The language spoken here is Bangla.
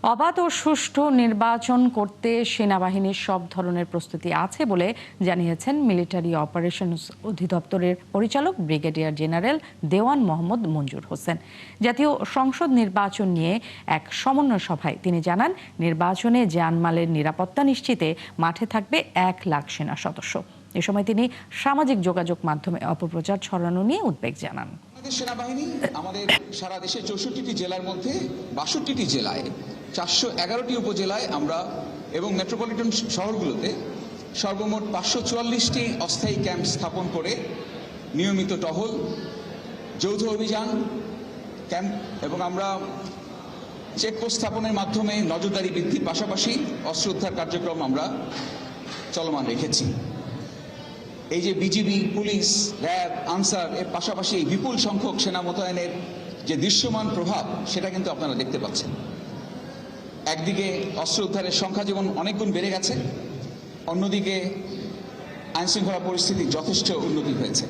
অবাধ ও সুষ্ঠু নির্বাচন করতে সেনাবাহিনীর সব ধরনের প্রস্তুতি আছে বলে জানিয়েছেন মিলিটারি অপারেশনস অধিদপ্তরের পরিচালক ব্রিগেডিয়ার জেনারেল দেওয়ান মোহাম্মদ মঞ্জুর হোসেন। জাতীয় সংসদ নির্বাচন নিয়ে এক সমন্বয় সভায় তিনি জানান, নির্বাচনে জানমালের নিরাপত্তা নিশ্চিতে মাঠে থাকবে 1 লাখ সেনা সদস্য। এ সময় তিনি সামাজিক যোগাযোগ মাধ্যমে অপপ্রচার ছড়ানো নিয়ে উদ্বেগ জানান। সেনাবাহিনী আমাদের সারা দেশে 64টি জেলার মধ্যে 62টি জেলায় 411টি উপজেলায় আমরা এবং মেট্রোপলিটন শহরগুলোতে সর্বমোট 544টি অস্থায়ী ক্যাম্প স্থাপন করে নিয়মিত টহল, যৌথ অভিযান ক্যাম্প এবং আমরা চেকপোস্ট স্থাপনের মাধ্যমে নজরদারি বৃদ্ধির পাশাপাশি অস্ত্র উদ্ধার কার্যক্রম আমরা চলমান রেখেছি। এই যে বিজিবি, পুলিশ, র্যাব, আনসার এর পাশাপাশি এই বিপুল সংখ্যক সেনা মোতায়েনের যে দৃশ্যমান প্রভাব সেটা কিন্তু আপনারা দেখতে পাচ্ছেন। একদিকে অস্ত্র উদ্ধারের সংখ্যা যেমন অনেক গুণ বেড়ে গেছে, অন্যদিকে আইনশৃঙ্খলা পরিস্থিতি যথেষ্ট উন্নতি হয়েছে।